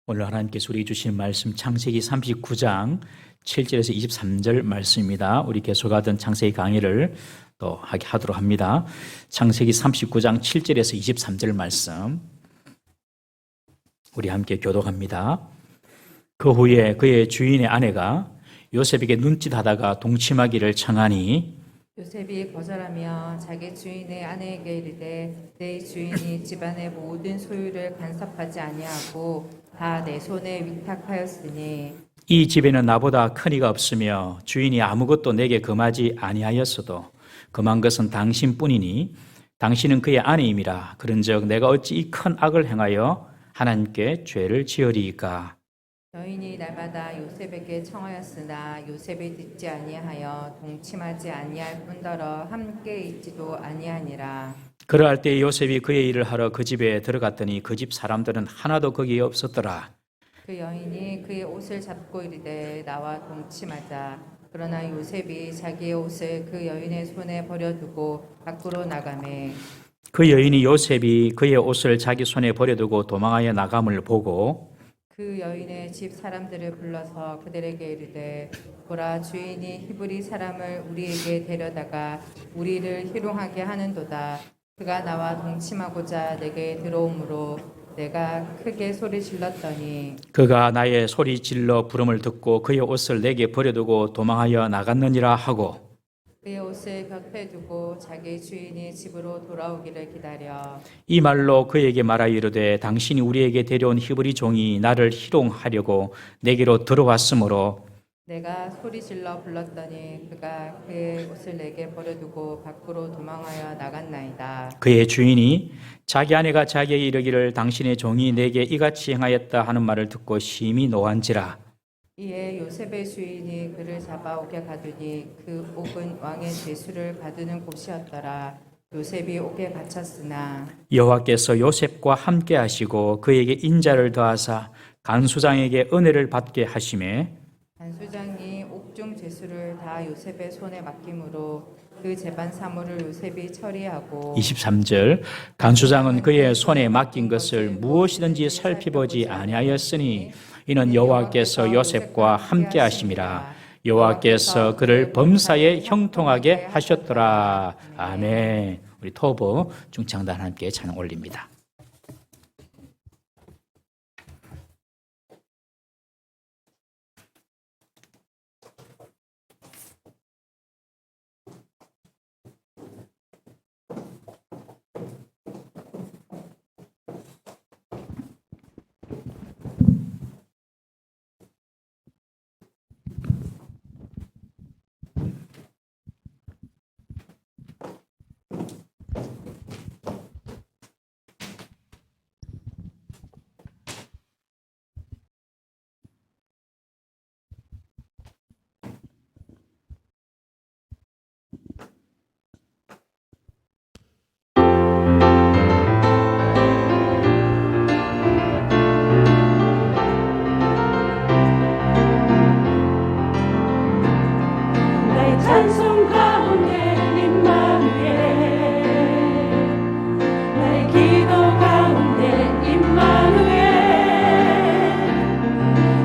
오늘 하나님께서 우리에게 주신 말씀 창세기 39장 7절에서 23절 말씀입니다. 우리 계속하던 창세기 강의를 또 하도록 합니다. 창세기 39장 7절에서 23절 말씀 우리 함께 교독합니다. 그 후에 그의 주인의 아내가 요셉에게 눈짓하다가 동침하기를 청하니 요셉이 거절하며 자기 주인의 아내에게 이르되 내 주인이 집안의 모든 소유를 간섭하지 아니하고 다 내 손에 위탁하였으니 이 집에는 나보다 큰 이가 없으며 주인이 아무것도 내게 금하지 아니하였어도 금한 것은 당신뿐이니 당신은 그의 아내임이라. 그런즉 내가 어찌 이 큰 악을 행하여 하나님께 죄를 지으리이까. 여인이 날마다 요셉에게 청하였으나 요셉이 듣지 아니하여 동침하지 아니할 뿐더러 함께 있지도 아니하니라. 그러할 때 요셉이 그의 일을 하러 그 집에 들어갔더니 그 집 사람들은 하나도 거기에 없었더라. 그 여인이 그의 옷을 잡고 이르되 나와 동침하자. 그러나 요셉이 자기의 옷을 그 여인의 손에 버려두고 밖으로 나가매 그 여인이 요셉이 그의 옷을 자기 손에 버려두고 도망하여 나감을 보고 그 여인의 집 사람들을 불러서 그들에게 이르되 보라, 주인이 히브리 사람을 우리에게 데려다가 우리를 희롱하게 하는도다. 그가 나와 동침하고자 내게 들어오므로 내가 크게 소리 질렀더니 그가 나의 소리 질러 부름을 듣고 그의 옷을 내게 버려두고 도망하여 나갔느니라 하고 그의 옷을 곁에 두고 자기 주인이 집으로 돌아오기를 기다려 이 말로 그에게 말하여 이르되 당신이 우리에게 데려온 히브리 종이 나를 희롱하려고 내게로 들어왔으므로 내가 소리 질러 불렀더니 그가 그의 옷을 내게 버려두고 밖으로 도망하여 나갔나이다. 그의 주인이 자기 아내가 자기에게 이르기를 당신의 종이 내게 이같이 행하였다 하는 말을 듣고 심히 노한지라. 이에 요셉의 주인이 그를 잡아 옥에 가두니 그 옥은 왕의 죄수를 가두는 곳이었더라. 요셉이 옥에 갇혔으나 여호와께서 요셉과 함께 하시고 그에게 인자를 더하사 간수장에게 은혜를 받게 하시매 간수장이 옥중 죄수를 다 요셉의 손에 맡김으로 그 재반 사물을 요셉이 처리하고 23절 간수장은 그의 손에 맡긴 것을 무엇이든지 살펴보지 아니하였으니 이는 여호와께서 요셉과 함께 하심이라. 여호와께서 그를 범사에 형통하게 하셨더라. 아멘. 우리 토보 중창단 함께 찬양 올립니다. 찬송 가운데 임마누엘 나의 기도 가운데 임마누엘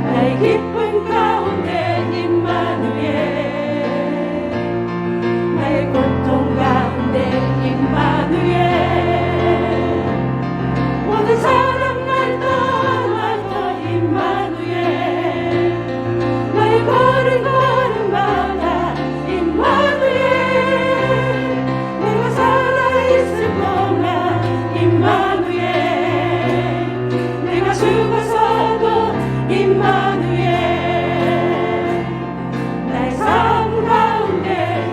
나의 기쁨 가운데 임마누엘 나의 고통 가운데 임마누엘 모든 사람 날 떠나 임마누엘 나의 걸음 걸음마다 내가 살아있을 동안 임마누엘 내가 죽어서도 임마누엘 나의 삶 가운데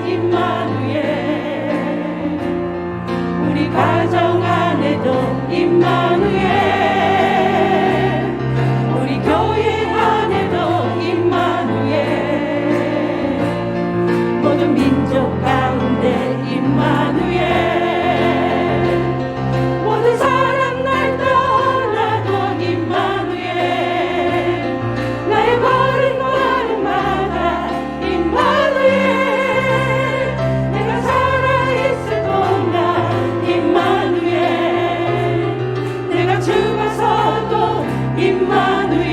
임마누엘 우리 가정 안에도 임마누엘 우리 교회 안에도 임마누엘 모든 민족 가운데 임마누엘 모든 사람 날 떠나도 임마누엘 나의 걸음 걸음마다 임마누엘 내가 살아있을 동안 임마누엘 내가 죽어서도 임마누엘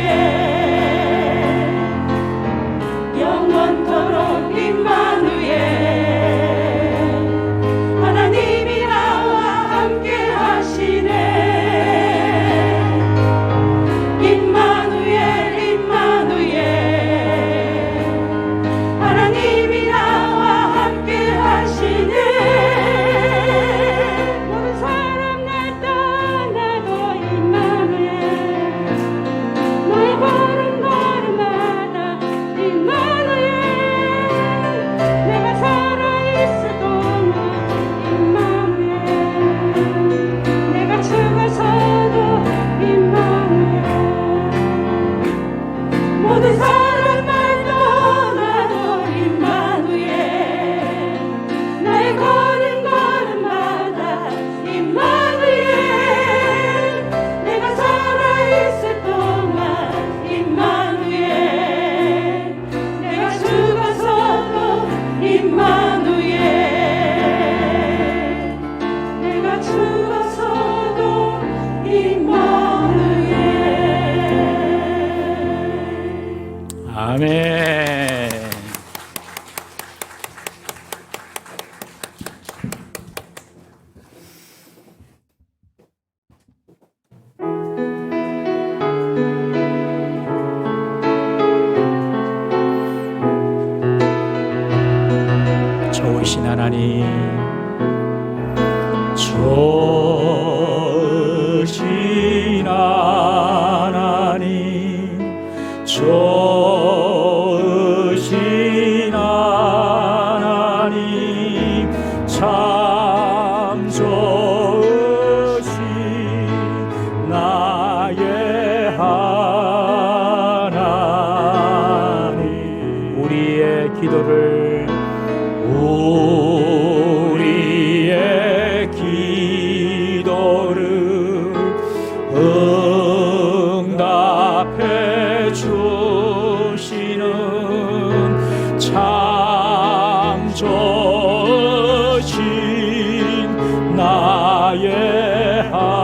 아멘. 좋으신 하나님, 좋으신 하나님, 좋으신 하나님, 참 좋으신 나의 하나님. 우리의 기도를 응답해 주시는 참 좋으신 나의 하나님,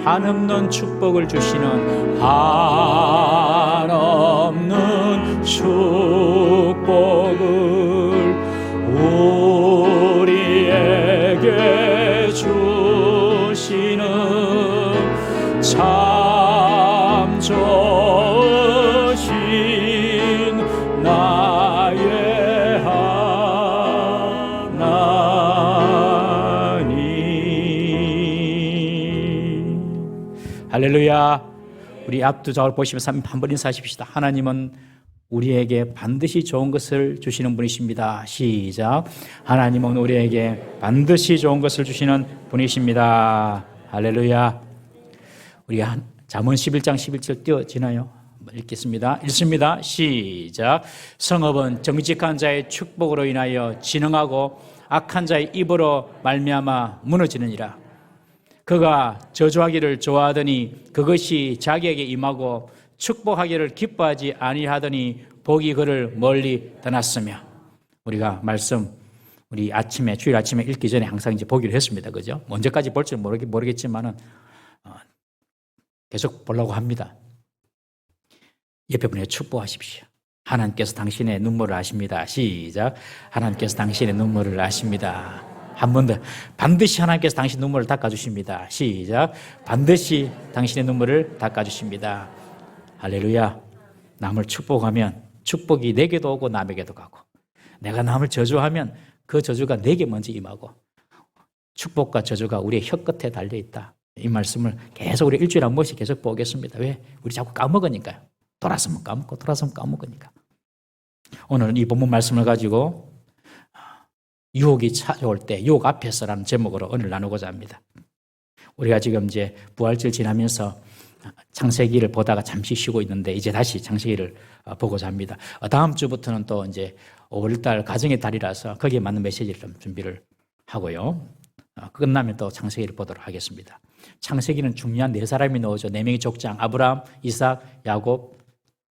한없는 축복을 주시는 한없는 축복을 우리에게 주시는 참 좋으신 나의 하나님. 할렐루야. 우리 앞두 좌우를 보시면서 한번 인사하십시다. 하나님은 우리에게 반드시 좋은 것을 주시는 분이십니다. 시작. 하나님은 우리에게 반드시 좋은 것을 주시는 분이십니다. 할렐루야. 우리 잠언 11장 11절 띄어지나요? 읽겠습니다. 읽습니다. 시작. 성읍은 정직한 자의 축복으로 인하여 진흥하고 악한 자의 입으로 말미암아 무너지느니라. 그가 저주하기를 좋아하더니 그것이 자기에게 임하고 축복하기를 기뻐하지 아니하더니 복이 그를 멀리 떠났으며. 우리가 말씀 우리 아침에 주일 아침에 읽기 전에 항상 이제 보기로 했습니다. 그죠? 언제까지 볼지 모르겠지만은 계속 보려고 합니다. 옆에 분에 축복하십시오. 하나님께서 당신의 눈물을 아십니다. 시작. 하나님께서 당신의 눈물을 아십니다. 한 번 더. 반드시 하나님께서 당신 눈물을 닦아주십니다. 시작. 반드시 당신의 눈물을 닦아주십니다. 할렐루야. 남을 축복하면 축복이 내게도 오고 남에게도 가고, 내가 남을 저주하면 그 저주가 내게 먼저 임하고, 축복과 저주가 우리의 혀끝에 달려있다. 이 말씀을 계속 우리 일주일에 한 번씩 계속 보겠습니다. 왜? 우리 자꾸 까먹으니까요. 돌아서면 까먹고 돌아서면 까먹으니까. 오늘은 이 본문 말씀을 가지고 유혹이 찾아올 때 유혹 앞에서라는 제목으로 오늘 나누고자 합니다. 우리가 지금 이제 부활절 지나면서 창세기를 보다가 잠시 쉬고 있는데 이제 다시 창세기를 보고자 합니다. 다음 주부터는 또 이제 5월달 가정의 달이라서 거기에 맞는 메시지를 좀 준비를 하고요. 끝나면 또 창세기를 보도록 하겠습니다. 창세기는 중요한 네 사람이 나오죠. 네 명의 족장, 아브라함, 이삭, 야곱,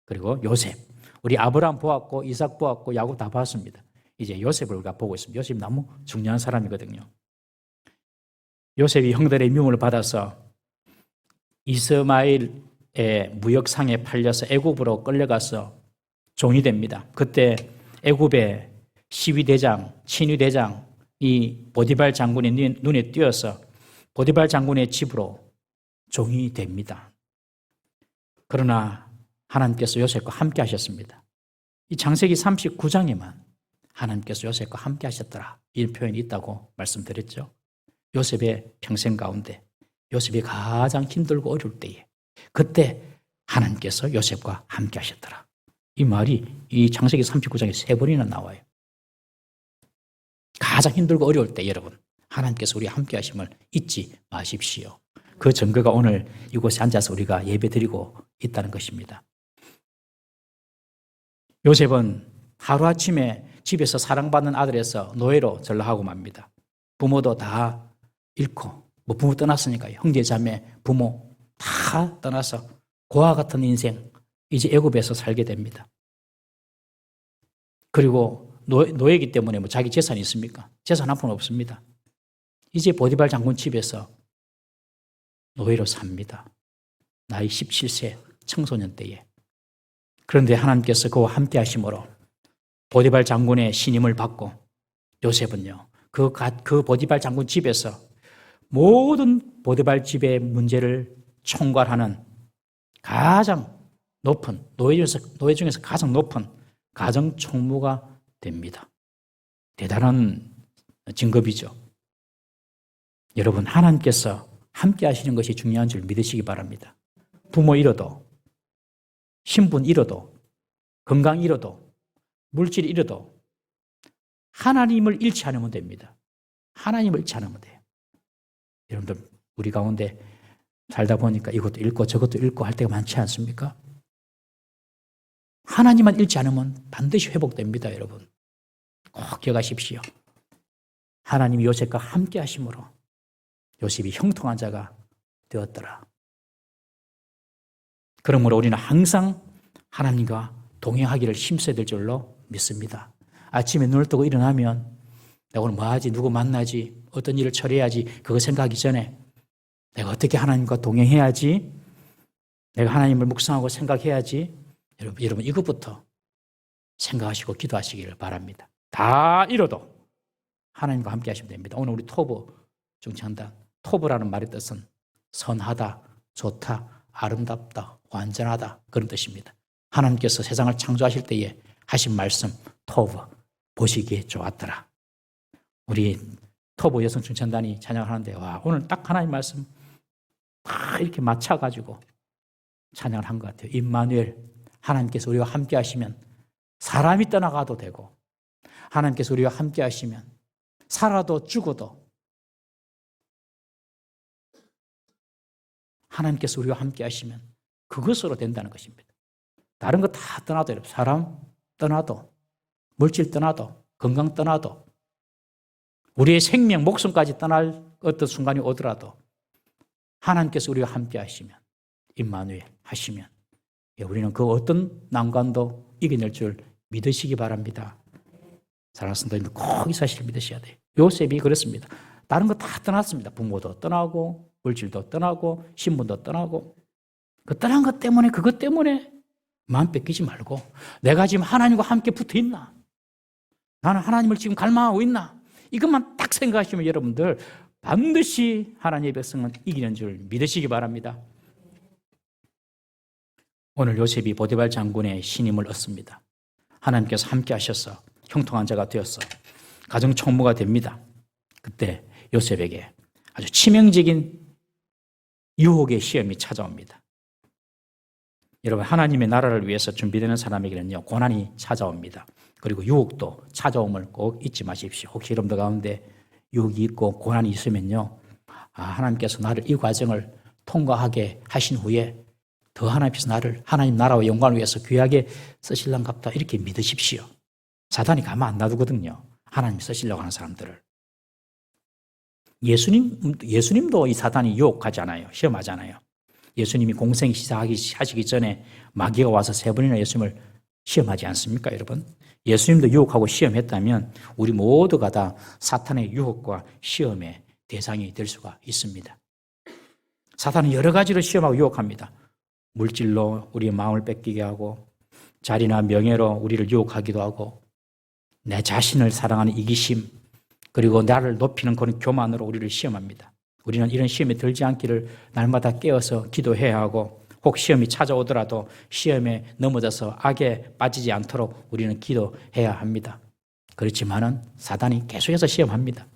그리고 요셉. 우리 아브라함 보았고 이삭 보았고 야곱 다 봤습니다. 이제 요셉을 우리가 보고 있습니다. 요셉이 너무 중요한 사람이거든요. 요셉이 형들의 미움을 받아서 이스마엘의 무역상에 팔려서 애굽으로 끌려가서 종이 됩니다. 그때 애굽의 시위대장, 친위대장 이 보디발 장군의 눈에 띄어서 보디발 장군의 집으로 종이 됩니다. 그러나 하나님께서 요셉과 함께 하셨습니다. 이 창세기 39장에만 하나님께서 요셉과 함께 하셨더라, 이 표현이 있다고 말씀드렸죠. 요셉의 평생 가운데 요셉이 가장 힘들고 어려울 때에 그때 하나님께서 요셉과 함께 하셨더라, 이 말이 이 창세기 39장에 3번이나 나와요. 가장 힘들고 어려울 때 여러분 하나님께서 우리 함께 하심을 잊지 마십시오. 그 증거가 오늘 이곳에 앉아서 우리가 예배드리고 있다는 것입니다. 요셉은 하루아침에 집에서 사랑받는 아들에서 노예로 전락하고 맙니다. 부모도 다 잃고, 부모 떠났으니까요. 형제 자매 부모 다 떠나서 고아 같은 인생, 이제 애굽에서 살게 됩니다. 그리고 노예이기 때문에 자기 재산이 있습니까? 재산 한 푼 없습니다. 이제 보디발 장군 집에서 노예로 삽니다. 나이 17세 청소년 때에. 그런데 하나님께서 그와 함께 하심으로 보디발 장군의 신임을 받고 요셉은요, 그 보디발 장군 집에서 모든 보디발 집의 문제를 총괄하는 가장 높은, 노예 중에서 가장 높은 가정 총무가 됩니다. 대단한 직급이죠. 여러분, 하나님께서 함께 하시는 것이 중요한 줄 믿으시기 바랍니다. 부모 잃어도, 신분 잃어도, 건강 잃어도, 물질 잃어도 하나님을 잃지 않으면 됩니다. 하나님을 잃지 않으면 돼요. 여러분들, 우리 가운데 살다 보니까 이것도 읽고 저것도 읽고 할 때가 많지 않습니까? 하나님만 잃지 않으면 반드시 회복됩니다, 여러분. 꼭 기억하십시오. 하나님이 요셉과 함께 하심으로 요셉이 형통한 자가 되었더라. 그러므로 우리는 항상 하나님과 동행하기를 힘써야 될 줄로 믿습니다. 아침에 눈을 뜨고 일어나면 내가 오늘 뭐 하지? 누구 만나지? 어떤 일을 처리해야지? 그거 생각하기 전에 내가 어떻게 하나님과 동행해야지? 내가 하나님을 묵상하고 생각해야지? 여러분 이것부터 생각하시고 기도하시기를 바랍니다. 다 잃어도 하나님과 함께 하시면 됩니다. 오늘 우리 토부 중창단, 토부라는 말의 뜻은 선하다, 좋다, 아름답다, 완전하다, 그런 뜻입니다. 하나님께서 세상을 창조하실 때에 하신 말씀 토부, 보시기에 좋았더라. 우리 토부 여성 중창단이 찬양을 하는데 와, 오늘 딱 하나님 말씀 다 이렇게 맞춰가지고 찬양을 한 것 같아요. 임마누엘, 하나님께서 우리와 함께 하시면 사람이 떠나가도 되고, 하나님께서 우리와 함께 하시면 살아도 죽어도 하나님께서 우리와 함께 하시면 그것으로 된다는 것입니다. 다른 거 다 떠나도, 사람 떠나도, 물질 떠나도, 건강 떠나도, 우리의 생명, 목숨까지 떠날 어떤 순간이 오더라도 하나님께서 우리와 함께 하시면, 임마누엘 하시면 우리는 그 어떤 난관도 이겨낼 줄 믿으시기 바랍니다. 사랑하는 성도님들, 꼭 이 사실을 믿으셔야 돼요. 요셉이 그렇습니다. 다른 거 다 떠났습니다. 부모도 떠나고, 물질도 떠나고, 신분도 떠나고. 그 떠난 것 때문에, 그것 때문에 마음 뺏기지 말고, 내가 지금 하나님과 함께 붙어 있나? 나는 하나님을 지금 갈망하고 있나? 이것만 딱 생각하시면 여러분들 반드시 하나님의 백성은 이기는 줄 믿으시기 바랍니다. 오늘 요셉이 보디발 장군의 신임을 얻습니다. 하나님께서 함께 하셔서 형통한 자가 되어서 가정 총무가 됩니다. 그때 요셉에게 아주 치명적인 유혹의 시험이 찾아옵니다. 여러분, 하나님의 나라를 위해서 준비되는 사람에게는요, 고난이 찾아옵니다. 그리고 유혹도 찾아옴을 꼭 잊지 마십시오. 혹시 여러분들 가운데 유혹이 있고 고난이 있으면요, 하나님께서 나를 이 과정을 통과하게 하신 후에 더 하나님께서 나를 하나님 나라와 영광을 위해서 귀하게 쓰실랑갑다, 이렇게 믿으십시오. 사단이 가만 안 놔두거든요. 하나님 쓰시려고 하는 사람들을. 예수님도 이 사단이 유혹하잖아요. 시험하잖아요. 예수님이 공생 시작하시기 전에 마귀가 와서 3번이나 예수님을 시험하지 않습니까, 여러분? 예수님도 유혹하고 시험했다면 우리 모두가 다 사탄의 유혹과 시험의 대상이 될 수가 있습니다. 사탄은 여러 가지로 시험하고 유혹합니다. 물질로 우리의 마음을 뺏기게 하고, 자리나 명예로 우리를 유혹하기도 하고, 내 자신을 사랑하는 이기심, 그리고 나를 높이는 그런 교만으로 우리를 시험합니다. 우리는 이런 시험에 들지 않기를 날마다 깨어서 기도해야 하고, 혹 시험이 찾아오더라도 시험에 넘어져서 악에 빠지지 않도록 우리는 기도해야 합니다. 그렇지만은 사단이 계속해서 시험합니다.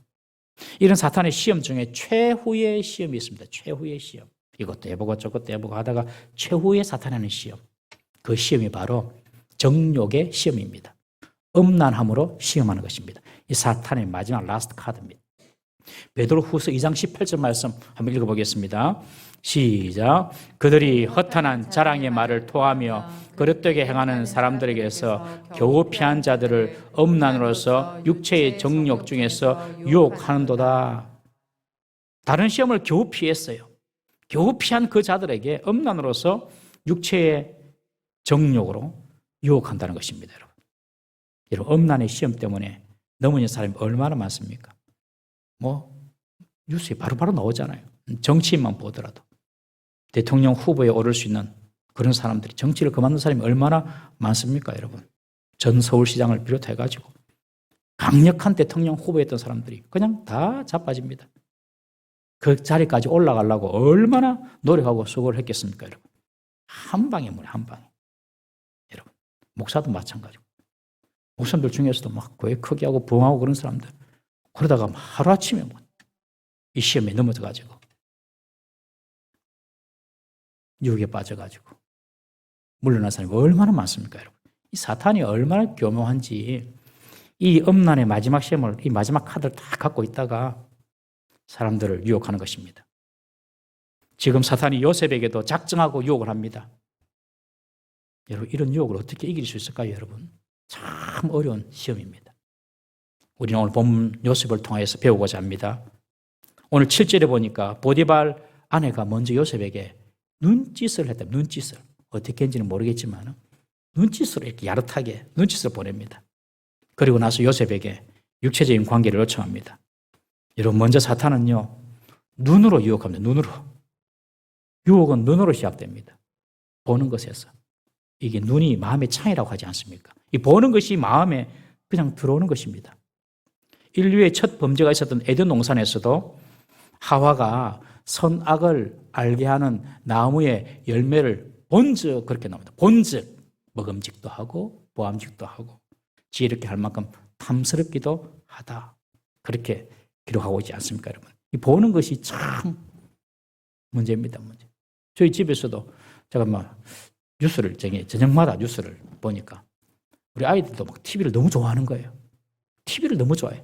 이런 사탄의 시험 중에 최후의 시험이 있습니다. 최후의 시험. 이것도 해보고 저것도 해보고 하다가 최후의 사탄하는 시험. 그 시험이 바로 정욕의 시험입니다. 음란함으로 시험하는 것입니다. 이 사탄의 마지막 라스트 카드입니다. 베드로후서 2장 18절 말씀 한번 읽어보겠습니다. 시작. 그들이 허탄한 자랑의 말을 토하며 그릇되게 행하는 사람들에게서 겨우 피한 자들을 음란으로서 육체의 정욕 중에서 유혹하는도다. 다른 시험을 겨우 피했어요. 겨우 피한 그 자들에게 음란으로서 육체의 정욕으로 유혹한다는 것입니다. 여러분, 음란의 시험 때문에 넘어진 사람이 얼마나 많습니까? 뉴스에 바로바로 나오잖아요. 정치인만 보더라도. 대통령 후보에 오를 수 있는 그런 사람들이, 정치를 그만둔 사람이 얼마나 많습니까, 여러분? 전 서울시장을 비롯해가지고 강력한 대통령 후보였던 사람들이 그냥 다 자빠집니다. 그 자리까지 올라가려고 얼마나 노력하고 수고를 했겠습니까, 여러분? 한 방에 뭐냐, 한 방에. 여러분, 목사도 마찬가지고. 목사님들 중에서도 막 교회 크게 하고 부흥하고 그런 사람들. 그러다가 하루아침에 뭐 이 시험에 넘어져가지고 유혹에 빠져가지고 물러난 사람이 얼마나 많습니까, 여러분? 이 사탄이 얼마나 교묘한지, 이 음란의 마지막 시험을, 이 마지막 카드를 다 갖고 있다가 사람들을 유혹하는 것입니다. 지금 사탄이 요셉에게도 작정하고 유혹을 합니다. 여러분, 이런 유혹을 어떻게 이길 수 있을까요, 여러분? 참 어려운 시험입니다. 우리는 오늘 본문 요셉을 통해서 배우고자 합니다. 오늘 7절에 보니까 보디발 아내가 먼저 요셉에게 눈짓을 했다. 눈짓을. 어떻게 했는지는 모르겠지만 눈짓으로 이렇게 야릇하게 눈짓을 보냅니다. 그리고 나서 요셉에게 육체적인 관계를 요청합니다. 여러분, 먼저 사탄은요, 눈으로 유혹합니다. 눈으로. 유혹은 눈으로 시작됩니다. 보는 것에서. 이게 눈이 마음의 창이라고 하지 않습니까? 이 보는 것이 마음에 그냥 들어오는 것입니다. 인류의 첫 범죄가 있었던 에덴 동산에서도 하와가 선악을 알게 하는 나무의 열매를 본즉 그렇게 나옵니다. 본즉 먹음직도 하고 보암직도 하고 지혜롭게 할 만큼 탐스럽기도 하다. 그렇게 기록하고 있지 않습니까, 여러분? 이 보는 것이 참 문제입니다, 문제. 저희 집에서도 제가 막 뉴스를 저녁마다 뉴스를 보니까 우리 아이들도 막 TV를 너무 좋아하는 거예요. TV를 너무 좋아해.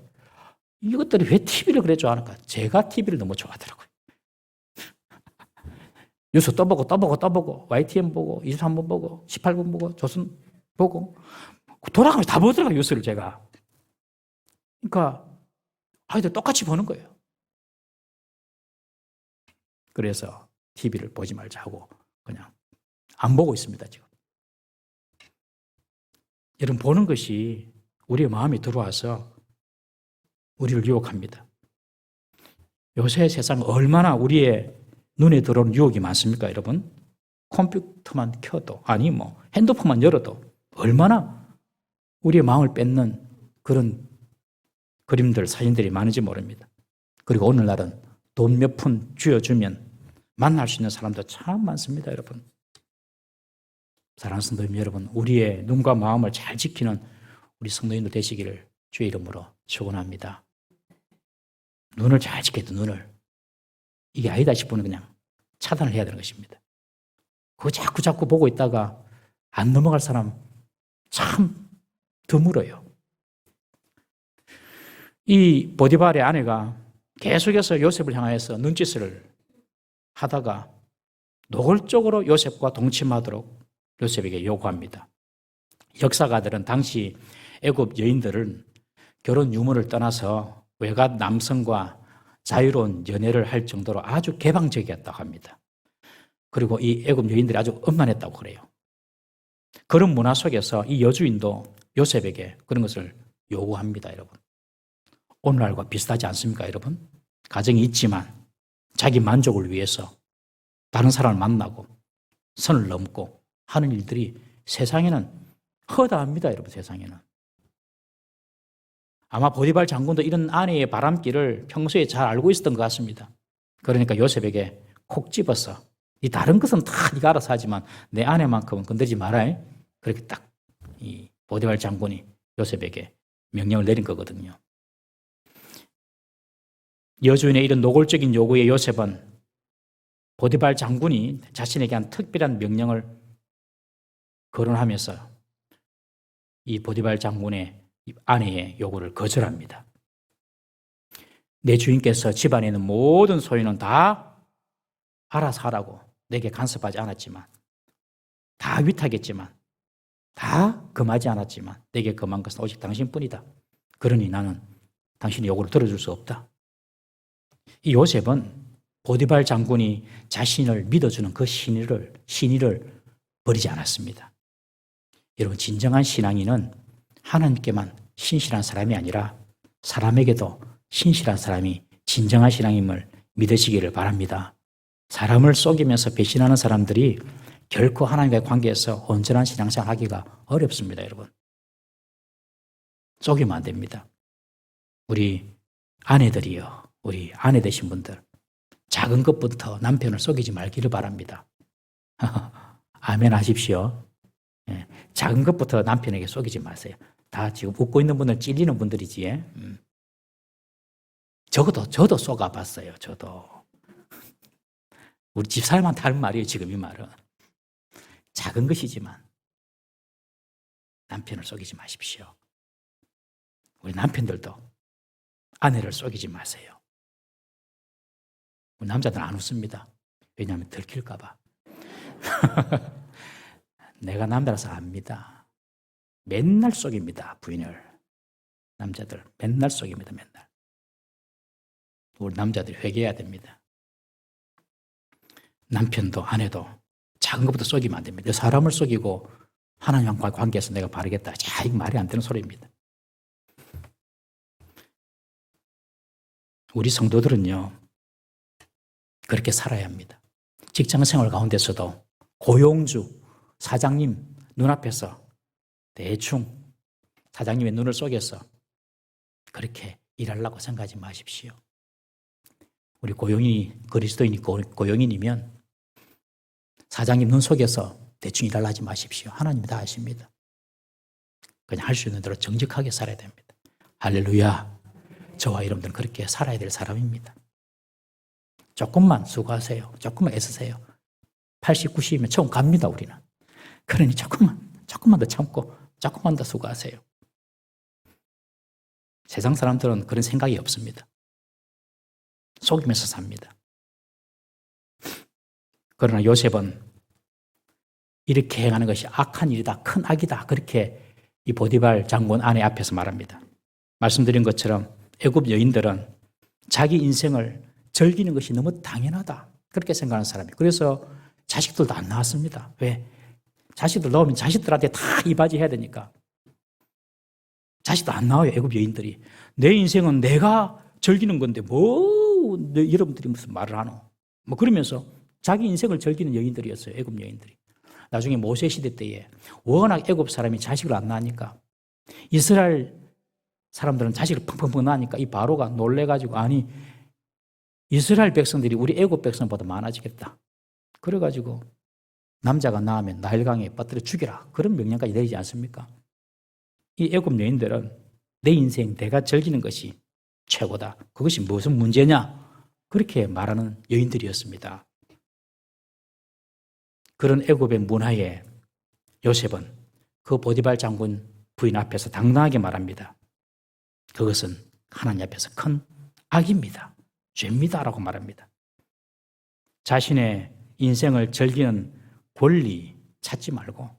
이것들이 왜 TV를 그래 좋아하는가? 제가 TV를 너무 좋아하더라고요. 뉴스 떠보고 YTN 보고 23분 보고 18분 보고 조선 보고 돌아가면서 다 보더라고요, 뉴스를 제가. 그러니까 아이들 똑같이 보는 거예요. 그래서 TV를 보지 말자 하고 그냥 안 보고 있습니다, 지금. 여러분, 보는 것이 우리의 마음에 들어와서 우리를 유혹합니다. 요새 세상 얼마나 우리의 눈에 들어오는 유혹이 많습니까, 여러분? 컴퓨터만 켜도, 아니 뭐 핸드폰만 열어도 얼마나 우리의 마음을 뺏는 그런 그림들, 사진들이 많은지 모릅니다. 그리고 오늘날은 돈 몇 푼 쥐어주면 만날 수 있는 사람도 참 많습니다, 여러분. 사랑하는 성도님 여러분, 우리의 눈과 마음을 잘 지키는 우리 성도님들 되시기를 주의 이름으로 축원합니다. 눈을 잘 지켜야 돼, 눈을. 이게 아니다 싶으면 그냥 차단을 해야 되는 것입니다. 그거 자꾸 보고 있다가 안 넘어갈 사람 참 드물어요. 이 보디발의 아내가 계속해서 요셉을 향해서 눈짓을 하다가 노골적으로 요셉과 동침하도록 요셉에게 요구합니다. 역사가들은 당시 애굽 여인들은 결혼 유무를 떠나서 외갓 남성과 자유로운 연애를 할 정도로 아주 개방적이었다고 합니다. 그리고 이 애굽 여인들이 아주 음란했다고 그래요. 그런 문화 속에서 이 여주인도 요셉에게 그런 것을 요구합니다, 여러분. 오늘날과 비슷하지 않습니까, 여러분? 가정이 있지만 자기 만족을 위해서 다른 사람을 만나고 선을 넘고 하는 일들이 세상에는 허다합니다, 여러분. 세상에는. 아마 보디발 장군도 이런 아내의 바람길을 평소에 잘 알고 있었던 것 같습니다. 그러니까 요셉에게 콕 집어서 이 다른 것은 다 네가 알아서 하지만 내 아내만큼은 건드리지 마라. 그렇게 딱 이 보디발 장군이 요셉에게 명령을 내린 거거든요. 여주인의 이런 노골적인 요구에 요셉은 보디발 장군이 자신에게 한 특별한 명령을 거론하면서 이 보디발 장군의 아내의 요구를 거절합니다. 내 주인께서 집안에 있는 모든 소유는 다 알아서 하라고 내게 간섭하지 않았지만, 다 위탁했지만, 다 금하지 않았지만 내게 금한 것은 오직 당신뿐이다. 그러니 나는 당신의 요구를 들어줄 수 없다. 이 요셉은 보디발 장군이 자신을 믿어주는 그 신의를 버리지 않았습니다. 여러분, 진정한 신앙인은 하나님께만 신실한 사람이 아니라 사람에게도 신실한 사람이 진정한 신앙임을 믿으시기를 바랍니다. 사람을 속이면서 배신하는 사람들이 결코 하나님과의 관계에서 온전한 신앙생활 하기가 어렵습니다, 여러분. 속이면 안 됩니다. 우리 아내들이요, 우리 아내 되신 분들, 작은 것부터 남편을 속이지 말기를 바랍니다. 아멘 하십시오. 예, 작은 것부터 남편에게 속이지 마세요. 다 지금 웃고 있는 분들 찔리는 분들이지. 저도 속아봤어요, 저도. 우리 집사람한테 하는 말이에요, 지금 이 말은. 작은 것이지만 남편을 속이지 마십시오. 우리 남편들도 아내를 속이지 마세요. 우리 남자들 안 웃습니다. 왜냐하면 들킬까 봐. 내가 남자라서 압니다. 맨날 속입니다, 부인을. 남자들 맨날 속입니다, 맨날. 우리 남자들이 회개해야 됩니다. 남편도 아내도 작은 것부터 속이면 안 됩니다. 사람을 속이고 하나님과 관계에서 내가 바르겠다. 자, 이거 말이 안 되는 소리입니다. 우리 성도들은요, 그렇게 살아야 합니다. 직장 생활 가운데서도 고용주, 사장님 눈앞에서 대충 사장님의 눈을 속여서 그렇게 일하려고 생각하지 마십시오. 우리 그리스도인이 고용인이면 사장님 눈 속여서 대충 일하려 하지 마십시오. 하나님이 다 아십니다. 그냥 할 수 있는 대로 정직하게 살아야 됩니다. 할렐루야. 저와 여러분들은 그렇게 살아야 될 사람입니다. 조금만 수고하세요. 조금만 애쓰세요. 80, 90이면 처음 갑니다, 우리는. 그러니 조금만 더 참고 조금만 더 수고하세요. 세상 사람들은 그런 생각이 없습니다. 속이면서 삽니다. 그러나 요셉은 이렇게 행하는 것이 악한 일이다, 큰 악이다, 그렇게 이 보디발 장군 아내 앞에서 말합니다. 말씀드린 것처럼 애굽 여인들은 자기 인생을 즐기는 것이 너무 당연하다, 그렇게 생각하는 사람이에요. 그래서 자식들도 안 낳았습니다. 왜? 자식들 낳으면 자식들한테 다 이바지 해야 되니까. 자식도 안 나와요, 애굽 여인들이. 내 인생은 내가 즐기는 건데 여러분들이 무슨 말을 하노? 뭐 그러면서 자기 인생을 즐기는 여인들이었어요, 애굽 여인들이. 나중에 모세 시대 때에 워낙 애굽 사람이 자식을 안 낳으니까 이스라엘 사람들은 자식을 펑펑펑 낳으니까 이 바로가 놀래가지고, 아니 이스라엘 백성들이 우리 애굽 백성보다 많아지겠다. 그래가지고 남자가 낳으면 나일강에 빠뜨려 죽여라, 그런 명령까지 내리지 않습니까? 이 애굽 여인들은 내 인생 내가 즐기는 것이 최고다, 그것이 무슨 문제냐, 그렇게 말하는 여인들이었습니다. 그런 애굽의 문화에 요셉은 그 보디발 장군 부인 앞에서 당당하게 말합니다. 그것은 하나님 앞에서 큰 악입니다, 죄입니다라고 말합니다. 자신의 인생을 즐기는 권리 찾지 말고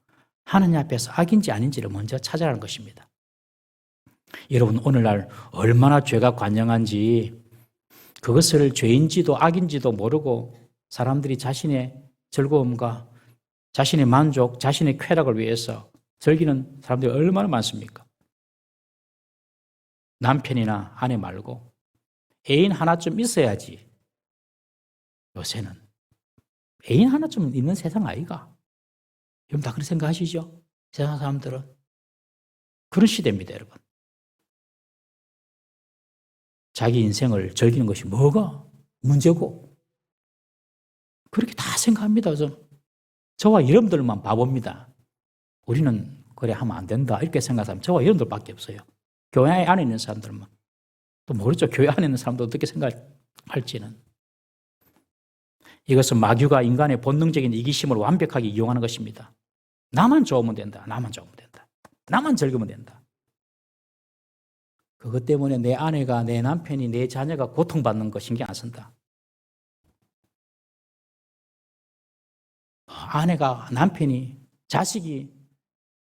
하나님 앞에서 악인지 아닌지를 먼저 찾아라는 것입니다. 여러분, 오늘날 얼마나 죄가 관영한지, 그것을 죄인지도 악인지도 모르고 사람들이 자신의 즐거움과 자신의 만족, 자신의 쾌락을 위해서 즐기는 사람들이 얼마나 많습니까? 남편이나 아내 말고 애인 하나쯤 있어야지. 요새는 애인 하나쯤 있는 세상 아이가. 여러분 다 그렇게 생각하시죠? 세상 사람들은. 그런 시대입니다, 여러분. 자기 인생을 즐기는 것이 뭐가 문제고, 그렇게 다 생각합니다. 저와 여러분들만 바보입니다. 우리는 그래 하면 안 된다, 이렇게 생각하는 사람 저와 여러분들밖에 없어요. 교회 안에 있는 사람들은 또 모르죠. 교회 안에 있는 사람도 어떻게 생각할지는. 이것은 마귀가 인간의 본능적인 이기심을 완벽하게 이용하는 것입니다. 나만 좋으면 된다, 나만 좋으면 된다, 나만 즐기면 된다. 그것 때문에 내 아내가, 내 남편이, 내 자녀가 고통받는 거 신경 안 쓴다. 아내가, 남편이, 자식이,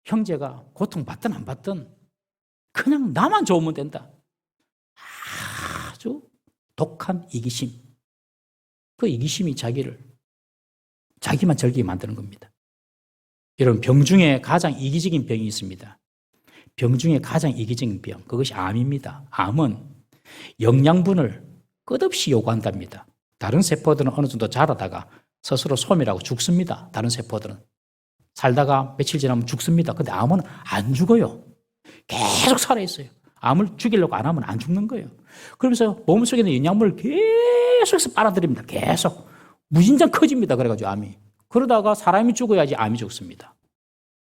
형제가 고통받든 안 받든 그냥 나만 좋으면 된다. 아주 독한 이기심. 그 이기심이 자기만 즐기게 만드는 겁니다. 여러분, 병 중에 가장 이기적인 병이 있습니다. 병 중에 가장 이기적인 병, 그것이 암입니다. 암은 영양분을 끝없이 요구한답니다. 다른 세포들은 어느 정도 자라다가 스스로 소멸하고 죽습니다. 다른 세포들은. 살다가 며칠 지나면 죽습니다. 근데 암은 안 죽어요. 계속 살아있어요. 암을 죽이려고 안 하면 안 죽는 거예요. 그러면서 몸속에 있는 영양분을 계속해서 빨아들입니다. 계속. 무진장 커집니다. 그래가지고 암이. 그러다가 사람이 죽어야지 암이 죽습니다.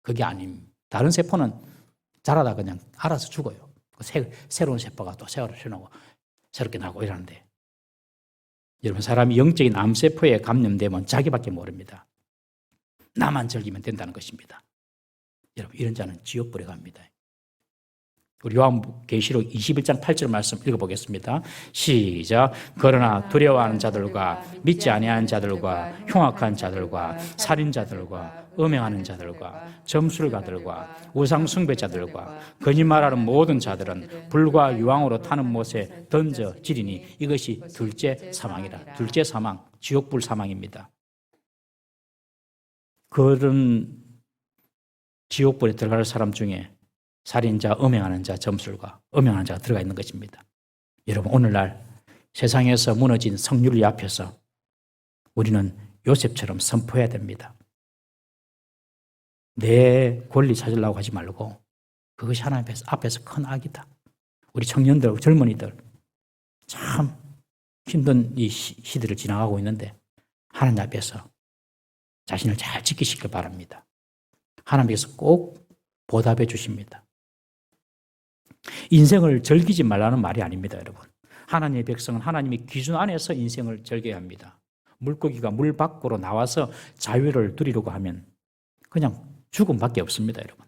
그게 아닙니다. 다른 세포는 자라다가 그냥 알아서 죽어요. 새로운 세포가 또 세월을 지나고 새롭게 나고 이러는데, 여러분, 사람이 영적인 암세포에 감염되면 자기밖에 모릅니다. 나만 즐기면 된다는 것입니다. 여러분, 이런 자는 지옥불에 갑니다. 우리 요한계시록 21장 8절 말씀 읽어보겠습니다. 시작. 그러나 두려워하는 자들과 믿지 아니하는 자들과 흉악한 자들과 살인자들과 음행하는 자들과 점술가들과 우상숭배자들과 거짓말하는 모든 자들은 불과 유황으로 타는 못에 던져지리니 이것이 둘째 사망이라. 둘째 사망, 지옥불 사망입니다. 그런 지옥불에 들어갈 사람 중에 살인자, 음행하는 자, 점술가, 음행하는 자가 들어가 있는 것입니다. 여러분, 오늘날 세상에서 무너진 성률리 앞에서 우리는 요셉처럼 선포해야 됩니다. 내 권리 찾으려고 하지 말고 그것이 하나님 앞에서 큰 악이다. 우리 청년들, 젊은이들 참 힘든 이 시대를 지나가고 있는데 하나님 앞에서 자신을 잘 지키시길 바랍니다. 하나님께서 꼭 보답해 주십니다. 인생을 즐기지 말라는 말이 아닙니다, 여러분. 하나님의 백성은 하나님의 기준 안에서 인생을 즐겨야 합니다. 물고기가 물 밖으로 나와서 자유를 누리려고 하면 그냥 죽음밖에 없습니다, 여러분.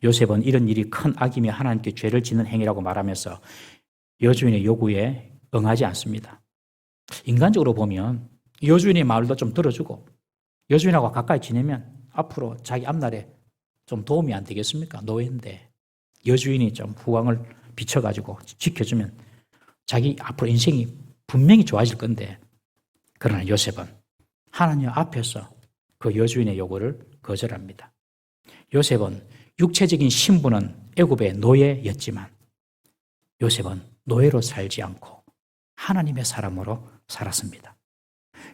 요셉은 이런 일이 큰 악이며 하나님께 죄를 짓는 행위라고 말하면서 여주인의 요구에 응하지 않습니다. 인간적으로 보면 여주인의 말도 좀 들어주고 여주인하고 가까이 지내면 앞으로 자기 앞날에 좀 도움이 안 되겠습니까? 노예인데 여주인이 좀 후광을 비춰가지고 지켜주면 자기 앞으로 인생이 분명히 좋아질 건데, 그러나 요셉은 하나님 앞에서 그 여주인의 요구를 거절합니다. 요셉은 육체적인 신분은 애굽의 노예였지만 요셉은 노예로 살지 않고 하나님의 사람으로 살았습니다.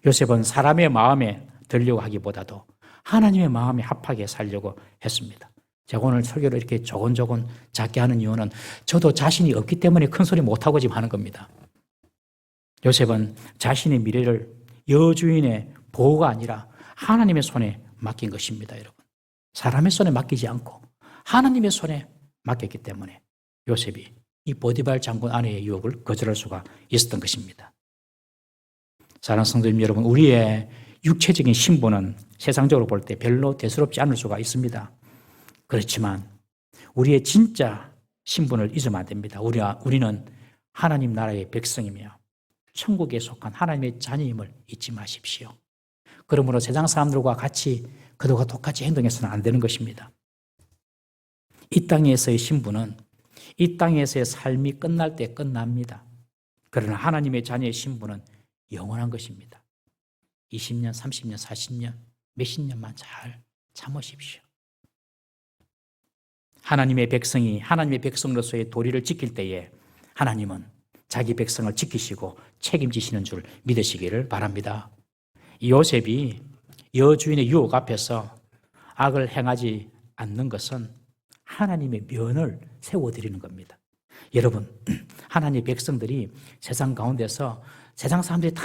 요셉은 사람의 마음에 들려고 하기보다도 하나님의 마음에 합하게 살려고 했습니다. 제가 오늘 설교를 이렇게 조곤조곤 작게 하는 이유는 저도 자신이 없기 때문에 큰 소리 못하고 지금 하는 겁니다. 요셉은 자신의 미래를 여주인의 보호가 아니라 하나님의 손에 맡긴 것입니다, 여러분. 사람의 손에 맡기지 않고 하나님의 손에 맡겼기 때문에 요셉이 이 보디발 장군 아내의 유혹을 거절할 수가 있었던 것입니다. 사랑하는 성도님 여러분, 우리의 육체적인 신분은 세상적으로 볼 때 별로 대수롭지 않을 수가 있습니다. 그렇지만 우리의 진짜 신분을 잊으면 안 됩니다. 우리는 하나님 나라의 백성이며 천국에 속한 하나님의 자녀임을 잊지 마십시오. 그러므로 세상 사람들과 같이 그들과 똑같이 행동해서는 안 되는 것입니다. 이 땅에서의 신분은 이 땅에서의 삶이 끝날 때 끝납니다. 그러나 하나님의 자녀의 신분은 영원한 것입니다. 20년, 30년, 40년, 몇십 년만 잘 참으십시오. 하나님의 백성이 하나님의 백성으로서의 도리를 지킬 때에 하나님은 자기 백성을 지키시고 책임지시는 줄 믿으시기를 바랍니다. 요셉이 여주인의 유혹 앞에서 악을 행하지 않는 것은 하나님의 면을 세워드리는 겁니다. 여러분, 하나님의 백성들이 세상 가운데서 세상 사람들이 다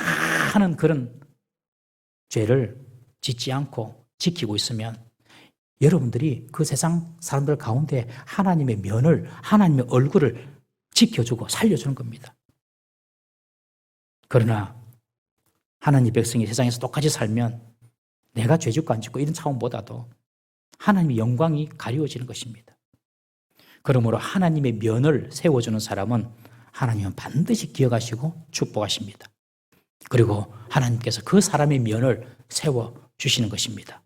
하는 그런 죄를 짓지 않고 지키고 있으면 여러분들이 그 세상 사람들 가운데 하나님의 면을, 하나님의 얼굴을 지켜주고 살려주는 겁니다. 그러나 하나님의 백성이 세상에서 똑같이 살면 내가 죄 짓고 안 짓고 이런 차원보다도 하나님의 영광이 가리워지는 것입니다. 그러므로 하나님의 면을 세워주는 사람은 하나님은 반드시 기억하시고 축복하십니다. 그리고 하나님께서 그 사람의 면을 세워주시는 것입니다.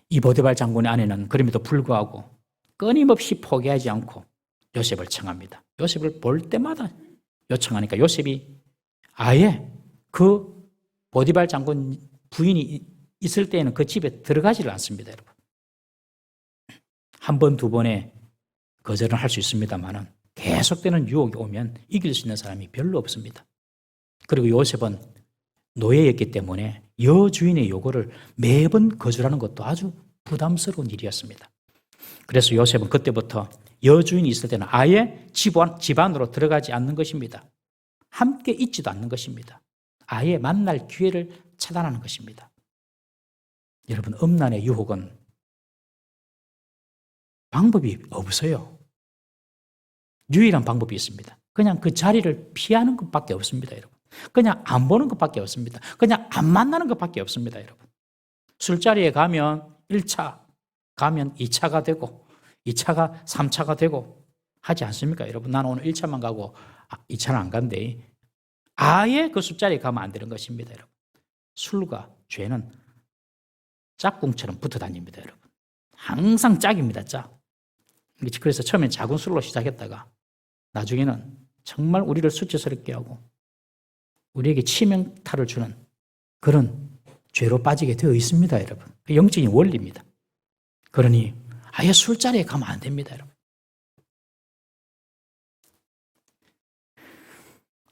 이 보디발 장군의 아내는 그럼에도 불구하고 끊임없이 포기하지 않고 요셉을 청합니다. 요셉을 볼 때마다 요청하니까 요셉이 아예 그 보디발 장군 부인이 있을 때에는 그 집에 들어가지를 않습니다, 여러분. 한 번, 두 번의 거절은 할 수 있습니다만은 계속되는 유혹이 오면 이길 수 있는 사람이 별로 없습니다. 그리고 요셉은 노예였기 때문에 여주인의 요구를 매번 거절하는 것도 아주 부담스러운 일이었습니다. 그래서 요셉은 그때부터 여주인이 있을 때는 아예 집안으로 들어가지 않는 것입니다. 함께 있지도 않는 것입니다. 아예 만날 기회를 차단하는 것입니다. 여러분, 음란의 유혹은 방법이 없어요. 유일한 방법이 있습니다. 그냥 그 자리를 피하는 것밖에 없습니다, 여러분. 그냥 안 보는 것밖에 없습니다. 그냥 안 만나는 것밖에 없습니다, 여러분. 술자리에 가면 1차, 가면 2차가 되고 2차가 3차가 되고 하지 않습니까, 여러분? 나는 오늘 1차만 가고 2차는 안 간대. 아예 그 술자리에 가면 안 되는 것입니다, 여러분. 술과 죄는 짝꿍처럼 붙어 다닙니다, 여러분. 항상 짝입니다, 짝. 그래서 처음엔 작은 술로 시작했다가 나중에는 정말 우리를 수치스럽게 하고 우리에게 치명타를 주는 그런 죄로 빠지게 되어 있습니다, 여러분. 영적인 원리입니다. 그러니 아예 술자리에 가면 안 됩니다, 여러분.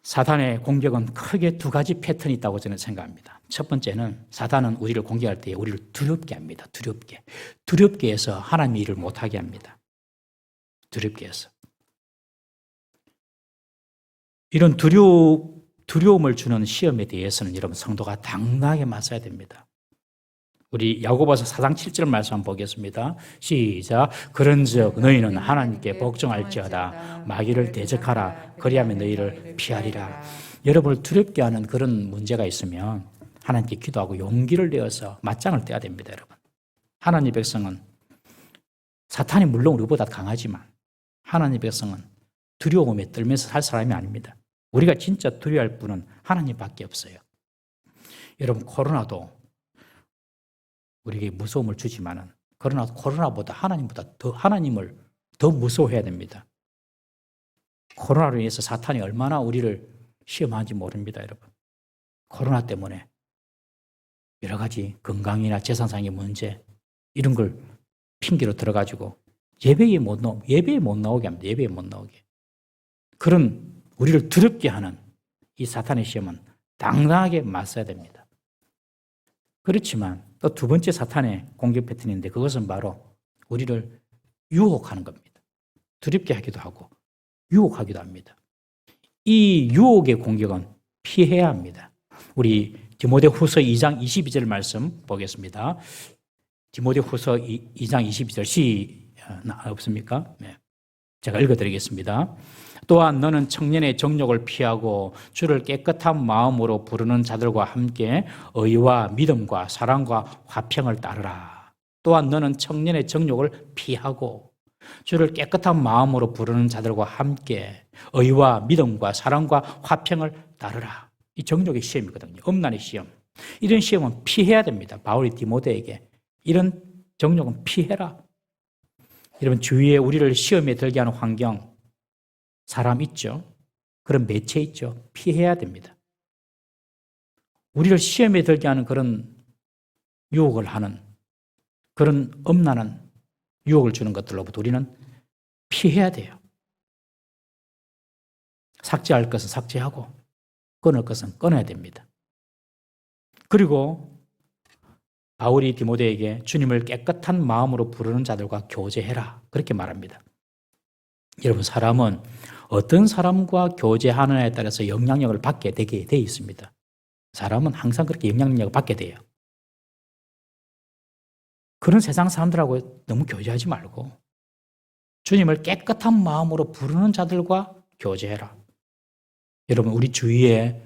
사탄의 공격은 크게 두 가지 패턴이 있다고 저는 생각합니다. 첫 번째는 사탄은 우리를 공격할 때 우리를 두렵게 합니다. 두렵게 해서 하나님의 일을 못하게 합니다. 두렵게 해서. 이런 두려움을 주는 시험에 대해서는 여러분 성도가 당당하게 맞서야 됩니다. 우리 야고보서 4장 7절 말씀 한번 보겠습니다. 시작. 그런즉 너희는 하나님께 복종할지어다. 마귀를 대적하라. 그리하면 너희를 피하리라. 여러분을 두렵게 하는 그런 문제가 있으면 하나님께 기도하고 용기를 내어서 맞짱을 떼야 됩니다, 여러분. 하나님의 백성은 사탄이 물론 우리보다 강하지만 하나님의 백성은 두려움에 떨면서 살 사람이 아닙니다. 우리가 진짜 두려워할 분은 하나님밖에 없어요. 여러분, 코로나도 우리에게 무서움을 주지만은 그러나 코로나보다 하나님을 더 무서워해야 됩니다. 코로나로 인해서 사탄이 얼마나 우리를 시험하는지 모릅니다, 여러분. 코로나 때문에 여러 가지 건강이나 재산상의 문제 이런 걸 핑계로 들어가지고 예배에 못 나오게 합니다. 예배에 못 나오게. 그런 우리를 두렵게 하는 이 사탄의 시험은 당당하게 맞서야 됩니다. 그렇지만 또 두 번째 사탄의 공격 패턴인데 그것은 바로 우리를 유혹하는 겁니다. 두렵게 하기도 하고 유혹하기도 합니다. 이 유혹의 공격은 피해야 합니다. 우리 디모데후서 2장 22절 말씀 보겠습니다. 디모데후서 2장 22절 없습니까? 네. 제가 읽어드리겠습니다. 또한 너는 청년의 정욕을 피하고 주를 깨끗한 마음으로 부르는 자들과 함께 의와 믿음과 사랑과 화평을 따르라. 또한 너는 청년의 정욕을 피하고 주를 깨끗한 마음으로 부르는 자들과 함께 의와 믿음과 사랑과 화평을 따르라. 이 정욕의 시험이거든요. 음란의 시험. 이런 시험은 피해야 됩니다. 바울이 디모데에게 이런 정욕은 피해라. 여러분, 주위에 우리를 시험에 들게 하는 환경, 사람 있죠? 그런 매체 있죠? 피해야 됩니다. 우리를 시험에 들게 하는 그런 유혹을 하는 그런 음란한 유혹을 주는 것들로부터 우리는 피해야 돼요. 삭제할 것은 삭제하고 끊을 것은 끊어야 됩니다. 그리고 바울이 디모데에게 주님을 깨끗한 마음으로 부르는 자들과 교제해라. 그렇게 말합니다. 여러분, 사람은 어떤 사람과 교제하느냐에 따라서 영향력을 받게 되게 돼 있습니다. 사람은 항상 그렇게 영향력을 받게 돼요. 그런 세상 사람들하고 너무 교제하지 말고 주님을 깨끗한 마음으로 부르는 자들과 교제해라. 여러분, 우리 주위에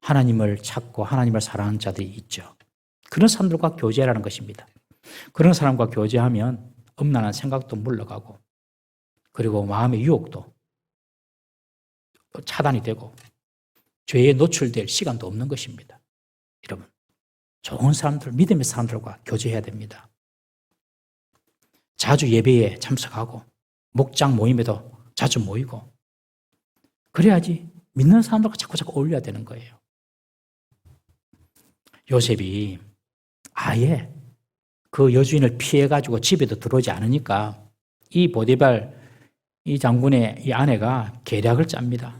하나님을 찾고 하나님을 사랑하는 자들이 있죠. 그런 사람들과 교제하라는 것입니다. 그런 사람과 교제하면 음란한 생각도 물러가고 그리고 마음의 유혹도 차단이 되고 죄에 노출될 시간도 없는 것입니다. 여러분, 좋은 사람들, 믿음의 사람들과 교제해야 됩니다. 자주 예배에 참석하고 목장 모임에도 자주 모이고 그래야지 믿는 사람들과 자꾸 어울려야 되는 거예요. 요셉이 아예 그 여주인을 피해가지고 집에도 들어오지 않으니까 이 보디발 이 장군의 이 아내가 계략을 짭니다.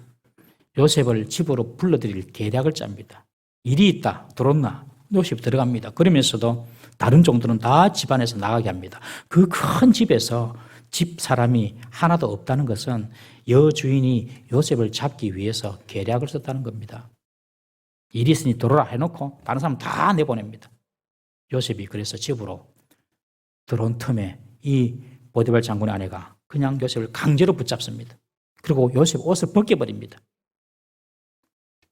요셉을 집으로 불러들일 계략을 짭니다. 일이 있다, 들었나? 요셉이 들어갑니다. 그러면서도 다른 종들은 다 집안에서 나가게 합니다. 그 큰 집에서 집 사람이 하나도 없다는 것은 여주인이 요셉을 잡기 위해서 계략을 썼다는 겁니다. 일이 있으니 들어라 해놓고 다른 사람 다 내보냅니다. 요셉이 그래서 집으로 들어온 틈에 이 보디발 장군의 아내가 그냥 요셉을 강제로 붙잡습니다. 그리고 요셉 옷을 벗겨버립니다.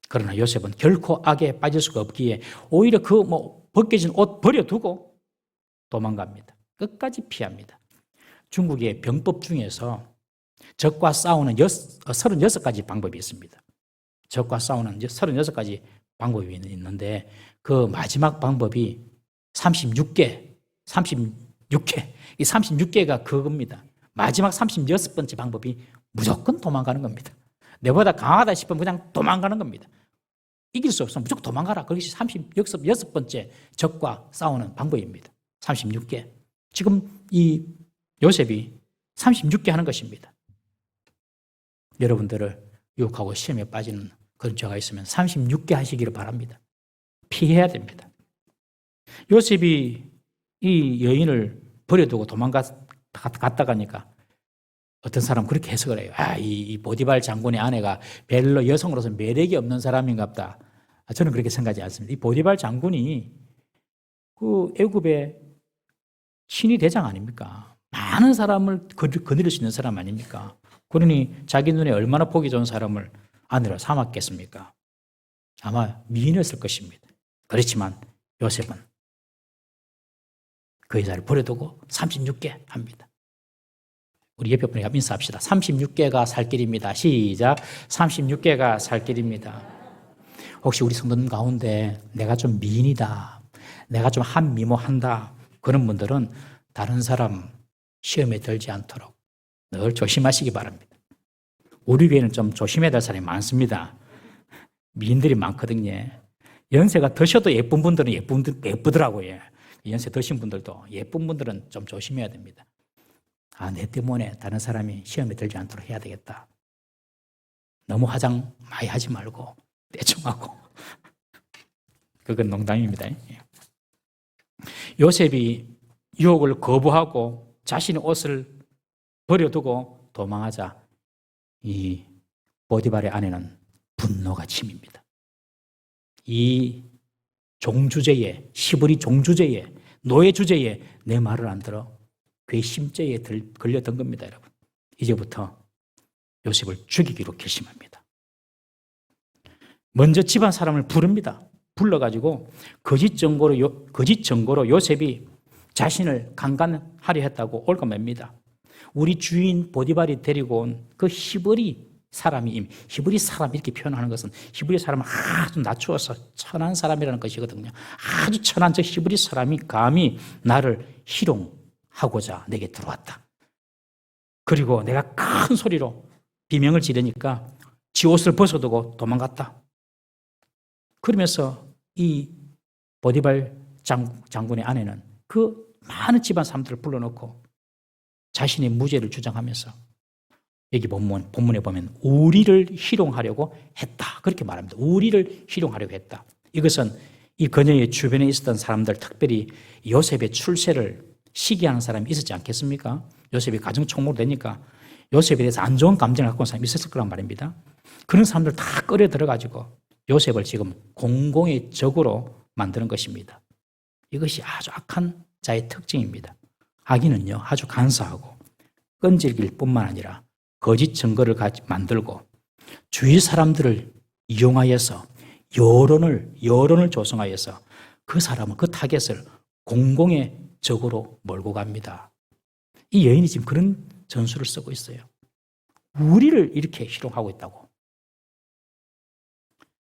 그러나 요셉은 결코 악에 빠질 수가 없기에 오히려 그 벗겨진 옷 버려두고 도망갑니다. 끝까지 피합니다. 중국의 병법 중에서 적과 싸우는 36가지 방법이 있습니다. 적과 싸우는 36가지 방법이 있는데 그 마지막 방법이 36개. 이 36개가 그겁니다. 마지막 36번째 방법이 무조건 도망가는 겁니다. 내보다 강하다 싶으면 그냥 도망가는 겁니다. 이길 수 없으면 무조건 도망가라. 그것이 36번째 적과 싸우는 방법입니다. 36개. 지금 이 요셉이 36개 하는 것입니다. 여러분들을 유혹하고 시험에 빠지는 그런 죄가 있으면 36개 하시기를 바랍니다. 피해야 됩니다. 요셉이 이 여인을 버려두고 갔다가니까 어떤 사람은 그렇게 해석을 해요. 이 보디발 장군의 아내가 별로 여성으로서 매력이 없는 사람인가 보다. 저는 그렇게 생각하지 않습니다. 이 보디발 장군이 그 애굽의 친위 대장 아닙니까? 많은 사람을 거느릴 수 있는 사람 아닙니까? 그러니 자기 눈에 얼마나 보기 좋은 사람을 아내로 삼았겠습니까? 아마 미인이었을 것입니다. 그렇지만 요셉은 그 여자를 버려두고 36개 합니다. 우리 옆에 분에게 인사합시다. 36개가 살 길입니다. 시작. 36개가 살 길입니다. 혹시 우리 성도님 가운데 내가 좀 미인이다, 내가 좀 한미모한다, 그런 분들은 다른 사람 시험에 들지 않도록 늘 조심하시기 바랍니다. 우리 교회는 좀 조심해야 될 사람이 많습니다. 미인들이 많거든요. 연세가 드셔도 예쁜 분들은 예쁘더라고요. 연세 드신 분들도 예쁜 분들은 좀 조심해야 됩니다. 내 때문에 다른 사람이 시험에 들지 않도록 해야 되겠다. 너무 화장 많이 하지 말고 대충 하고. 그건 농담입니다. 요셉이 유혹을 거부하고 자신의 옷을 버려두고 도망하자 이 보디발의 아내는 분노가 침입니다. 이 종주제에, 시브리 종주제에, 노예 주제에 내 말을 안 들어 괘씸죄에 걸렸던 겁니다, 여러분. 이제부터 요셉을 죽이기로 결심합니다. 먼저 집안 사람을 부릅니다. 불러가지고 거짓 증거로 요셉이 자신을 강간하려 했다고 올가맵니다. 우리 주인 보디발이 데리고 온 그 히브리 사람 이렇게 표현하는 것은 히브리 사람을 아주 낮추어서 천한 사람이라는 것이거든요. 아주 천한 저 히브리 사람이 감히 나를 희롱하고자 내게 들어왔다. 그리고 내가 큰 소리로 비명을 지르니까 지 옷을 벗어두고 도망갔다. 그러면서 이 보디발 장군의 아내는 그 많은 집안 사람들을 불러놓고 자신의 무죄를 주장하면서 여기 본문에 보면 우리를 희롱하려고 했다. 그렇게 말합니다. 우리를 희롱하려고 했다. 이것은 이 그녀의 주변에 있었던 사람들, 특별히 요셉의 출세를 시기하는 사람이 있었지 않겠습니까? 요셉이 가정총무로 되니까 요셉에 대해서 안 좋은 감정을 갖고 온 사람이 있었을 거란 말입니다. 그런 사람들 다 끌어 들어가지고 요셉을 지금 공공의 적으로 만드는 것입니다. 이것이 아주 악한 자의 특징입니다. 악인은요, 아주 간사하고 끈질길 뿐만 아니라 거짓 증거를 만들고 주위 사람들을 이용하여서 여론을 조성하여서 그 사람은 그 타겟을 공공의 적으로 몰고 갑니다. 이 여인이 지금 그런 전술을 쓰고 있어요. 우리를 이렇게 희롱하고 있다고.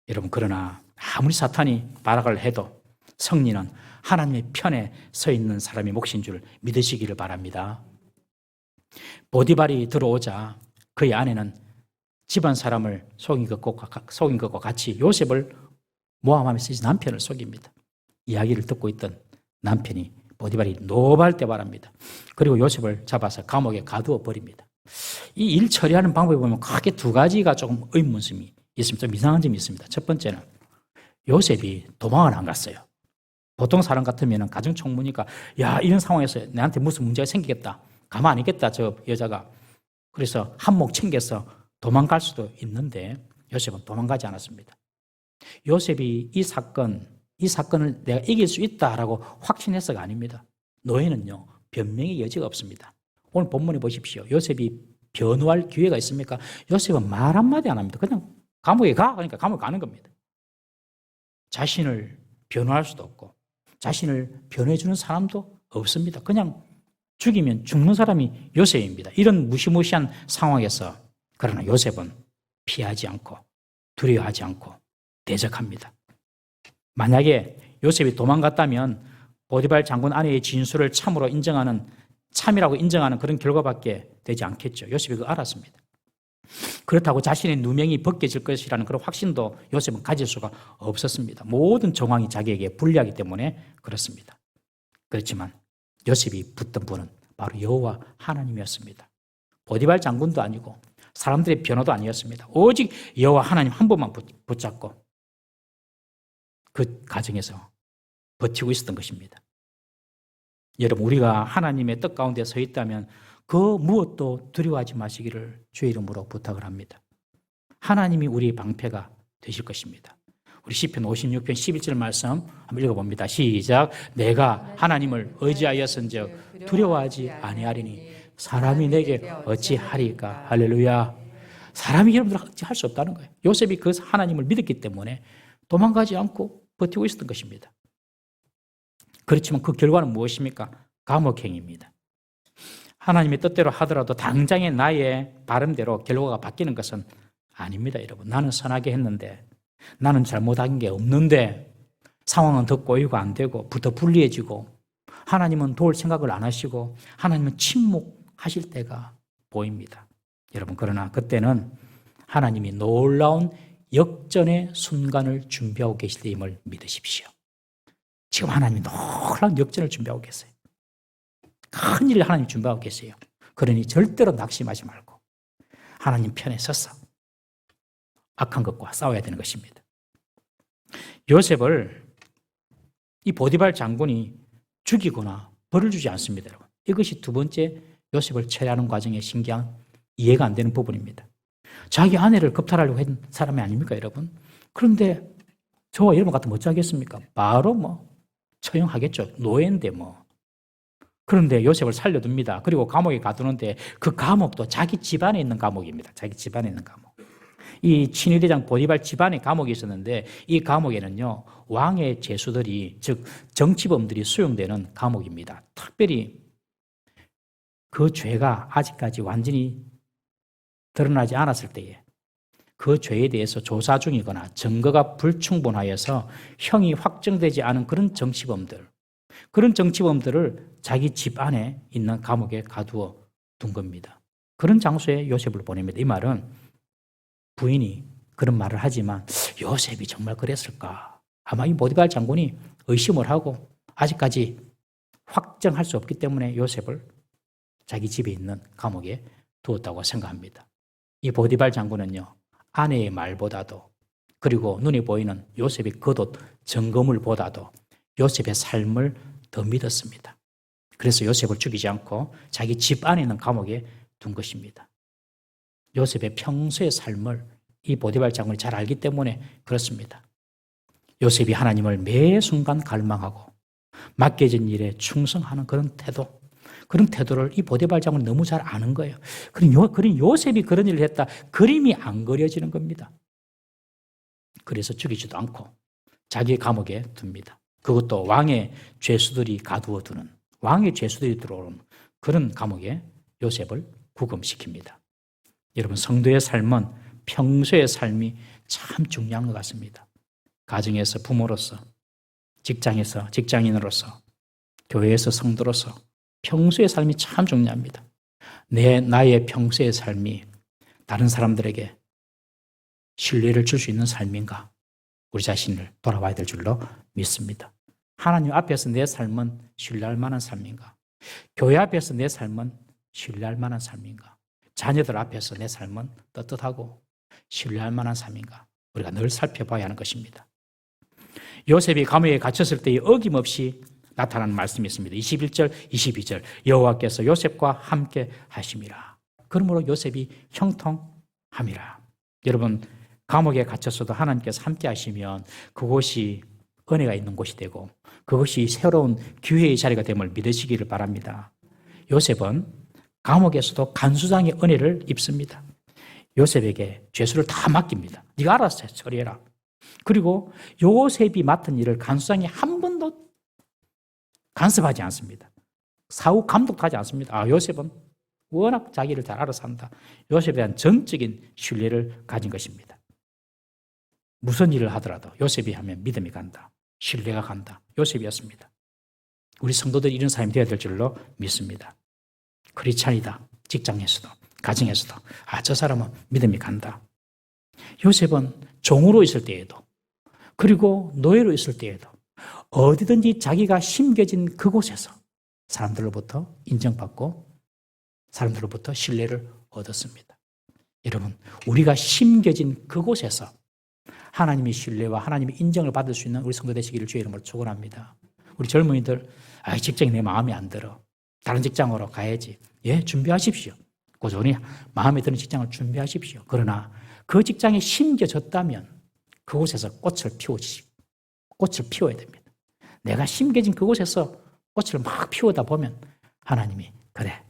여러분, 그러나 아무리 사탄이 발악을 해도 성리는 하나님의 편에 서 있는 사람의 몫인 줄 믿으시기를 바랍니다. 보디발이 들어오자 그의 아내는 집안 사람을 속인 것과 같이 요셉을 모함하면서 남편을 속입니다. 이야기를 듣고 있던 남편이 보디발이 노발대발합니다. 그리고 요셉을 잡아서 감옥에 가두어 버립니다. 이 일 처리하는 방법에 보면 크게 두 가지가 조금 의문점이 있으면 좀 이상한 점이 있습니다. 첫 번째는 요셉이 도망을 안 갔어요. 보통 사람 같으면 가정총무니까 야 이런 상황에서 내한테 무슨 문제가 생기겠다. 가만 안 있겠다 저 여자가. 그래서 한몫 챙겨서 도망갈 수도 있는데 요셉은 도망가지 않았습니다. 요셉이 이 사건을 내가 이길 수 있다라고 확신해서가 아닙니다. 노예는요 변명의 여지가 없습니다. 오늘 본문에 보십시오. 요셉이 변호할 기회가 있습니까? 요셉은 말 한마디 안 합니다. 그냥 감옥에 가. 그러니까 감옥에 가는 겁니다. 자신을 변호할 수도 없고 자신을 변호해 주는 사람도 없습니다. 그냥 죽이면 죽는 사람이 요셉입니다. 이런 무시무시한 상황에서 그러나 요셉은 피하지 않고 두려워하지 않고 대적합니다. 만약에 요셉이 도망갔다면 보디발 장군 아내의 진술을 참이라고 인정하는 그런 결과밖에 되지 않겠죠. 요셉이 그거 알았습니다. 그렇다고 자신의 누명이 벗겨질 것이라는 그런 확신도 요셉은 가질 수가 없었습니다. 모든 정황이 자기에게 불리하기 때문에 그렇습니다. 그렇지만 요셉이 붙던 분은 바로 여호와 하나님이었습니다. 보디발 장군도 아니고 사람들의 변호도 아니었습니다. 오직 여호와 하나님 한 분만 붙잡고 그 가정에서 버티고 있었던 것입니다. 여러분 우리가 하나님의 뜻 가운데 서 있다면 그 무엇도 두려워하지 마시기를 주의 이름으로 부탁을 합니다. 하나님이 우리의 방패가 되실 것입니다. 우리 시편 56편 11절 말씀 한번 읽어봅니다. 시작. 내가 하나님을 의지하였은즉 두려워하지 아니하리니 사람이 내게 어찌하리까. 할렐루야. 사람이 여러분들 어찌할 수 없다는 거예요. 요셉이 그 하나님을 믿었기 때문에 도망가지 않고 버티고 있었던 것입니다. 그렇지만 그 결과는 무엇입니까? 감옥행입니다. 하나님의 뜻대로 하더라도 당장의 나의 바람대로 결과가 바뀌는 것은 아닙니다, 여러분. 나는 선하게 했는데, 나는 잘못한 게 없는데, 상황은 더 꼬이고 안 되고, 더 불리해지고, 하나님은 도울 생각을 안 하시고, 하나님은 침묵하실 때가 보입니다. 여러분, 그러나 그때는 하나님이 놀라운 역전의 순간을 준비하고 계실 때임을 믿으십시오. 지금 하나님이 놀라운 역전을 준비하고 계세요. 큰 일을 하나님 준비하고 계세요. 그러니 절대로 낙심하지 말고 하나님 편에 서서 악한 것과 싸워야 되는 것입니다. 요셉을 이 보디발 장군이 죽이거나 벌을 주지 않습니다, 여러분. 이것이 두 번째 요셉을 처리하는 과정에 신기한 이해가 안 되는 부분입니다. 자기 아내를 겁탈하려고 한 사람이 아닙니까, 여러분? 그런데 저와 여러분 같으면 어쩌겠습니까? 바로 처형하겠죠. 노예인데 그런데 요셉을 살려둡니다. 그리고 감옥에 가두는데 그 감옥도 자기 집안에 있는 감옥입니다. 자기 집안에 있는 감옥. 이 친위대장 보디발 집안에 감옥이 있었는데 이 감옥에는요 왕의 죄수들이 즉 정치범들이 수용되는 감옥입니다. 특별히 그 죄가 아직까지 완전히 드러나지 않았을 때에 그 죄에 대해서 조사 중이거나 증거가 불충분하여서 형이 확정되지 않은 그런 정치범들을 자기 집 안에 있는 감옥에 가두어 둔 겁니다. 그런 장소에 요셉을 보냅니다. 이 말은 부인이 그런 말을 하지만 요셉이 정말 그랬을까? 아마 이 보디발 장군이 의심을 하고 아직까지 확정할 수 없기 때문에 요셉을 자기 집에 있는 감옥에 두었다고 생각합니다. 이 보디발 장군은요 아내의 말보다도 그리고 눈에 보이는 요셉의 겉옷 증거물보다도 요셉의 삶을 더 믿었습니다. 그래서 요셉을 죽이지 않고 자기 집 안에 있는 감옥에 둔 것입니다. 요셉의 평소의 삶을 이 보디발 장군이 잘 알기 때문에 그렇습니다. 요셉이 하나님을 매 순간 갈망하고 맡겨진 일에 충성하는 그런 태도를 이 보디발 장군이 너무 잘 아는 거예요. 그런 요셉이 그런 일을 했다. 그림이 안 그려지는 겁니다. 그래서 죽이지도 않고 자기 감옥에 둡니다. 그것도 왕의 죄수들이 가두어 두는 왕의 죄수들이 들어오는 그런 감옥에 요셉을 구금시킵니다. 여러분 성도의 삶은 평소의 삶이 참 중요한 것 같습니다. 가정에서 부모로서, 직장에서 직장인으로서, 교회에서 성도로서 평소의 삶이 참 중요합니다. 나의 평소의 삶이 다른 사람들에게 신뢰를 줄 수 있는 삶인가? 우리 자신을 돌아봐야 될 줄로 믿습니다. 하나님 앞에서 내 삶은 신뢰할 만한 삶인가? 교회 앞에서 내 삶은 신뢰할 만한 삶인가? 자녀들 앞에서 내 삶은 떳떳하고 신뢰할 만한 삶인가? 우리가 늘 살펴봐야 하는 것입니다. 요셉이 감옥에 갇혔을 때에 어김없이 나타나는 말씀이 있습니다. 21절, 22절 여호와께서 요셉과 함께 하심이라. 그러므로 요셉이 형통함이라. 여러분, 감옥에 갇혔어도 하나님께서 함께 하시면 그곳이 은혜가 있는 곳이 되고 그것이 새로운 기회의 자리가 됨을 믿으시기를 바랍니다. 요셉은 감옥에서도 간수장의 은혜를 입습니다. 요셉에게 죄수를 다 맡깁니다. 네가 알아서 처리해라. 그리고 요셉이 맡은 일을 간수장이 한 번도 간섭하지 않습니다. 사후 감독도 하지 않습니다. 요셉은 워낙 자기를 잘 알아서 한다. 요셉에 대한 전적인 신뢰를 가진 것입니다. 무슨 일을 하더라도 요셉이 하면 믿음이 간다. 신뢰가 간다. 요셉이었습니다. 우리 성도들이 이런 사람이 되어야 될 줄로 믿습니다. 크리스찬이다. 직장에서도 가정에서도 저 사람은 믿음이 간다. 요셉은 종으로 있을 때에도 그리고 노예로 있을 때에도 어디든지 자기가 심겨진 그곳에서 사람들로부터 인정받고 사람들로부터 신뢰를 얻었습니다. 여러분, 우리가 심겨진 그곳에서 하나님의 신뢰와 하나님의 인정을 받을 수 있는 우리 성도 되시기를 주의 이름으로 축원합니다. 우리 젊은이들, 직장이 내 마음에 안 들어. 다른 직장으로 가야지. 준비하십시오. 고전히 마음에 드는 직장을 준비하십시오. 그러나 그 직장에 심겨졌다면 그곳에서 꽃을 피워야 됩니다. 내가 심겨진 그곳에서 꽃을 막 피우다 보면 하나님이 그래,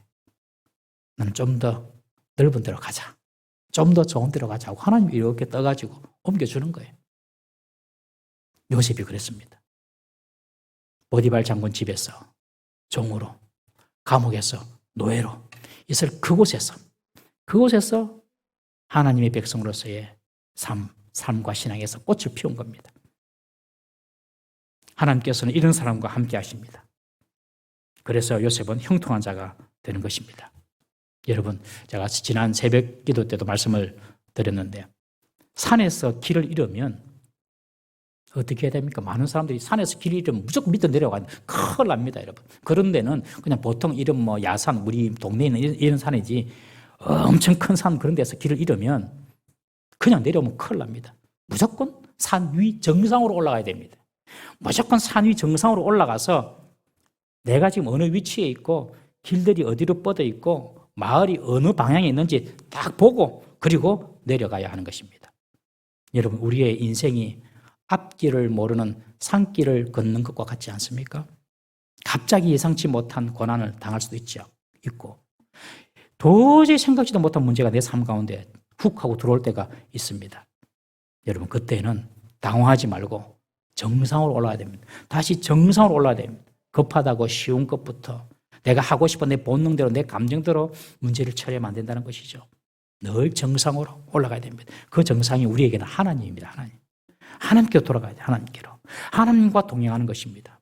너는 좀 더 넓은 데로 가자. 좀 더 좋은 데로 가자 하고 하나님이 이렇게 떠가지고 옮겨주는 거예요. 요셉이 그랬습니다. 보디발 장군 집에서 종으로, 감옥에서 노예로 있을 그곳에서 하나님의 백성으로서의 삶과 신앙에서 꽃을 피운 겁니다. 하나님께서는 이런 사람과 함께 하십니다. 그래서 요셉은 형통한 자가 되는 것입니다. 여러분, 제가 지난 새벽 기도 때도 말씀을 드렸는데 산에서 길을 잃으면 어떻게 해야 됩니까? 많은 사람들이 산에서 길을 잃으면 무조건 밑으로 내려가는데 큰일 납니다, 여러분. 그런 데는 그냥 보통 이런 야산, 우리 동네에 있는 이런 산이지 엄청 큰 산 그런 데서 길을 잃으면 그냥 내려오면 큰일 납니다. 무조건 산 위 정상으로 올라가야 됩니다. 무조건 산 위 정상으로 올라가서 내가 지금 어느 위치에 있고 길들이 어디로 뻗어 있고 마을이 어느 방향에 있는지 딱 보고 그리고 내려가야 하는 것입니다. 여러분, 우리의 인생이 앞길을 모르는 산길을 걷는 것과 같지 않습니까? 갑자기 예상치 못한 고난을 당할 수도 있고 도저히 생각지도 못한 문제가 내 삶 가운데 훅 하고 들어올 때가 있습니다. 여러분, 그때는 당황하지 말고 정상으로 올라가야 됩니다. 다시 정상으로 올라가야 됩니다. 급하다고 쉬운 것부터 내가 하고 싶은 내 본능대로 내 감정대로 문제를 처리하면 안 된다는 것이죠. 늘 정상으로 올라가야 됩니다. 그 정상이 우리에게는 하나님입니다. 하나님께로 돌아가야 돼요. 하나님과 동행하는 것입니다.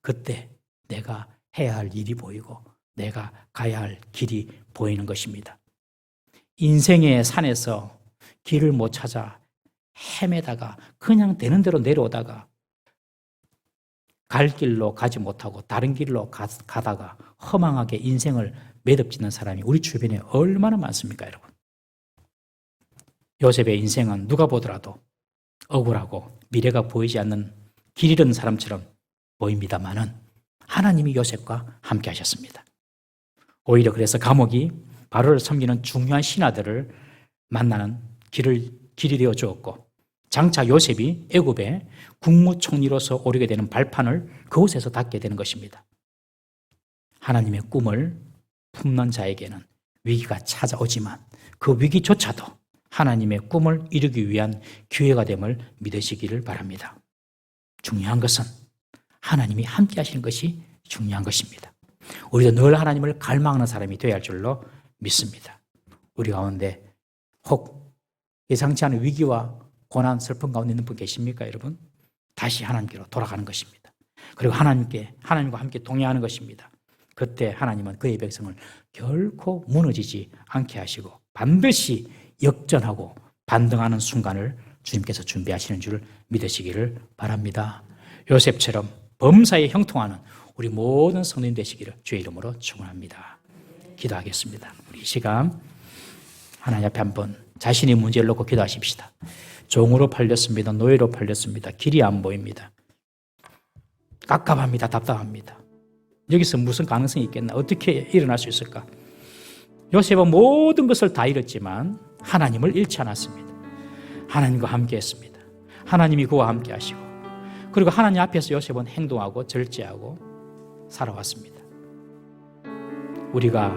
그때 내가 해야 할 일이 보이고 내가 가야 할 길이 보이는 것입니다. 인생의 산에서 길을 못 찾아 헤매다가 그냥 되는 대로 내려오다가 갈 길로 가지 못하고 다른 길로 가다가 허망하게 인생을 매듭짓는 사람이 우리 주변에 얼마나 많습니까, 여러분? 요셉의 인생은 누가 보더라도 억울하고 미래가 보이지 않는 길 잃은 사람처럼 보입니다마는 하나님이 요셉과 함께 하셨습니다. 오히려 그래서 감옥이 바로를 섬기는 중요한 신하들을 만나는 길이 되어 주었고 장차 요셉이 애굽의 국무총리로서 오르게 되는 발판을 그곳에서 닫게 되는 것입니다. 하나님의 꿈을 품는 자에게는 위기가 찾아오지만 그 위기조차도 하나님의 꿈을 이루기 위한 기회가 됨을 믿으시기를 바랍니다. 중요한 것은 하나님이 함께 하시는 것이 중요한 것입니다. 우리도 늘 하나님을 갈망하는 사람이 되어야 할 줄로 믿습니다. 우리 가운데 혹 예상치 않은 위기와 고난, 슬픔 가운데 있는 분 계십니까, 여러분? 다시 하나님께로 돌아가는 것입니다. 그리고 하나님과 함께 동행하는 것입니다. 그때 하나님은 그의 백성을 결코 무너지지 않게 하시고 반드시 역전하고 반등하는 순간을 주님께서 준비하시는 줄 믿으시기를 바랍니다. 요셉처럼 범사에 형통하는 우리 모든 성도님 되시기를 주의 이름으로 축원합니다. 기도하겠습니다. 우리 이 시간 하나님 앞에 한번 자신의 문제를 놓고 기도하십시다. 종으로 팔렸습니다. 노예로 팔렸습니다. 길이 안 보입니다. 깝깝합니다. 답답합니다. 여기서 무슨 가능성이 있겠나? 어떻게 일어날 수 있을까? 요셉은 모든 것을 다 잃었지만 하나님을 잃지 않았습니다. 하나님과 함께 했습니다. 하나님이 그와 함께 하시고, 그리고 하나님 앞에서 요셉은 행동하고 절제하고 살아왔습니다. 우리가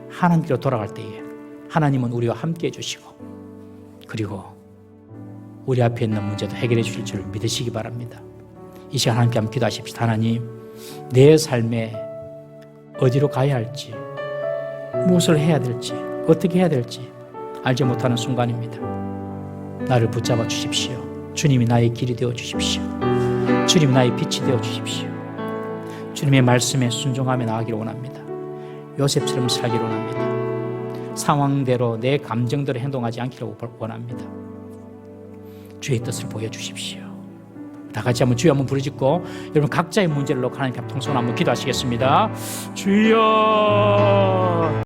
하나님께로 돌아갈 때에 하나님은 우리와 함께 해주시고, 그리고 우리 앞에 있는 문제도 해결해 주실 줄 믿으시기 바랍니다. 이 시간 하나님께 한번 기도하십시다. 하나님, 내 삶에 어디로 가야 할지, 무엇을 해야 될지, 어떻게 해야 될지 알지 못하는 순간입니다. 나를 붙잡아 주십시오. 주님이 나의 길이 되어 주십시오. 주님이 나의 빛이 되어 주십시오. 주님의 말씀에 순종하며 나아가기를 원합니다. 요셉처럼 살기를 원합니다. 상황대로 내 감정대로 행동하지 않기를 원합니다. 주의 뜻을 보여주십시오. 다 같이 한번 주여 한번 부르짖고 여러분 각자의 문제를 놓고 하나님 앞에 통성을 한번 기도하시겠습니다. 주여.